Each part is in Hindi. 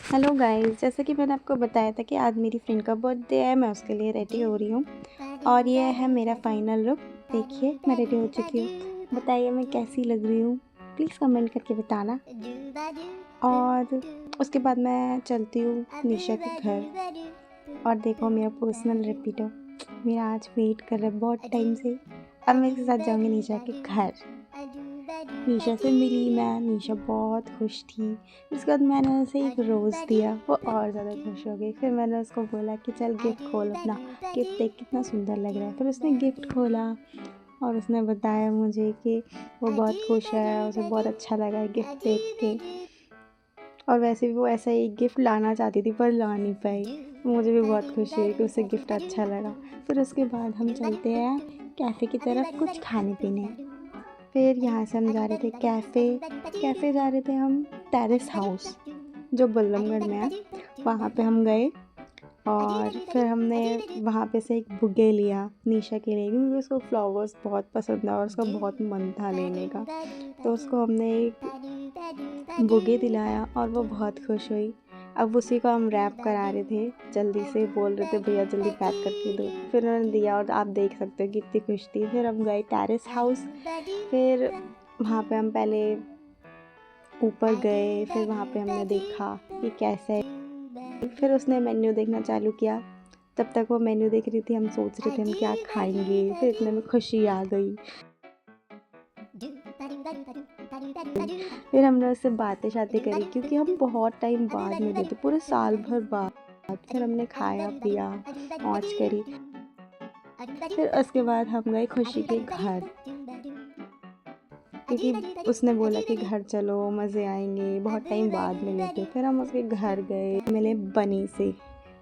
हेलो गाइस, जैसे कि मैंने आपको बताया था कि आज मेरी फ्रेंड का बर्थडे है। मैं उसके लिए रेडी हो रही हूँ और ये है मेरा फाइनल लुक। देखिए मैं रेडी हो चुकी हूँ। बताइए मैं कैसी लग रही हूँ, प्लीज़ कमेंट करके बताना। और उसके बाद मैं चलती हूँ निशा के घर। और देखो मेरा पर्सनल रैपिडो मेरा आज वेट कर रहा है बहुत टाइम से। अब मैं इसके साथ जाऊँगी निशा के घर। निशा से मिली मैं, निशा बहुत खुश थी। उसके बाद मैंने उसे एक रोज़ दिया, वो और ज़्यादा खुश हो गई। फिर मैंने उसको बोला कि चल गिफ्ट खोल अपना, गिफ्ट देख कितना सुंदर लग रहा है। फिर उसने गिफ्ट खोला और उसने बताया मुझे कि वो बहुत खुश है, उसे बहुत अच्छा लगा है गिफ्ट देख के। और वैसे भी वो ऐसा एक गिफ्ट लाना चाहती थी पर ला नहीं पाई। मुझे भी बहुत खुशी हुई कि उसे गिफ्ट अच्छा लगा। फिर उसके बाद हम चलते हैं कैफ़े की तरफ कुछ खाने पीने। फिर यहाँ से हम जा रहे थे कैफ़े जा रहे थे हम टेरेस हाउस जो बल्लमगढ़ में है। वहाँ पे हम गए और फिर हमने वहाँ पे से एक बुके लिया निशा के लिए, क्योंकि उसको फ्लावर्स बहुत पसंद है और उसका बहुत मन था लेने का। तो उसको हमने एक बुके दिलाया और वो बहुत खुश हुई। अब उसी को हम रैप करा रहे थे, जल्दी से बोल रहे थे भैया जल्दी पैक करके दो। फिर उन्होंने दिया और आप देख सकते हो कितनी खुश थी। फिर हम गए टेरेस हाउस। फिर वहाँ पे हम पहले ऊपर गए, फिर वहाँ पे हमने देखा कि कैसा है। फिर उसने मेन्यू देखना चालू किया। तब तक वो मेन्यू देख रही थी, हम सोच रहे थे हम क्या खाएंगे। फिर इतने में खुशी आ गई। फिर हमने उससे बातें शातें करी, क्योंकि हम बहुत टाइम बाद मिले थे, पूरे साल भर बाद। फिर हमने खाया पिया, मौज करी। फिर उसके बाद हम गए खुशी के घर, क्योंकि उसने बोला कि घर चलो मज़े आएंगे, बहुत टाइम बाद मिले थे। फिर हम उसके घर गए, मिले बनी से।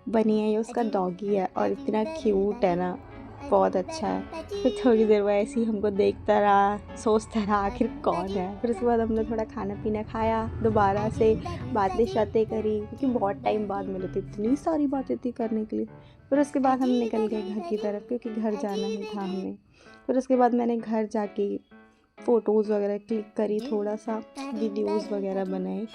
बनी है, ये उसका डॉगी है और इतना क्यूट है ना, बहुत अच्छा है। फिर थोड़ी देर वो ऐसे ही हमको देखता रहा, सोचता रहा आखिर कौन है। फिर उसके बाद हमने थोड़ा खाना पीना खाया, दोबारा से बातें शातें करी, क्योंकि बहुत टाइम बाद मिले थे, इतनी सारी बातें थी करने के लिए। फिर उसके बाद हम निकल गए घर की तरफ, क्योंकि घर जाना ही था हमें। फिर उसके बाद मैंने घर जाके फ़ोटोज़ वगैरह क्लिक करी, थोड़ा सा वीडियोज़ वगैरह बनाए।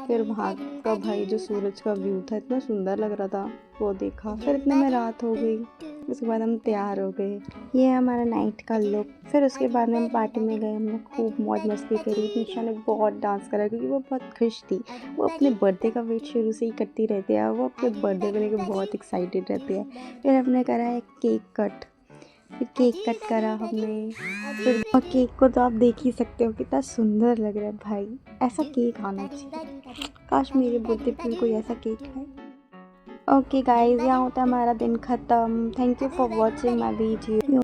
फिर वहाँ का भाई जो सूरज का व्यू था इतना सुंदर लग रहा था, वो देखा। फिर इतने में रात हो गई। उसके बाद हम तैयार हो गए। ये है हमारा नाइट का लुक। फिर उसके बाद में हम पार्टी में गए, हमने खूब मौज मस्ती करी। निशा ने बहुत डांस करा, क्योंकि वो बहुत खुश थी। वो अपने बर्थडे का वेट शुरू से ही करती रहती है, वो अपने बर्थडे को लेकर बहुत एक्साइटेड रहती है। फिर हमने करा एक केक कट। फिर केक कट करा हमने। फिर और केक को तो आप देख ही सकते हो कितना सुंदर लग रहा है भाई। ऐसा केक आना चाहिए, काश मेरे बर्थडे पे कोई ऐसा केक है। ओके गाइस, यहाँ होता है हमारा दिन ख़त्म। Thank you for watching my video.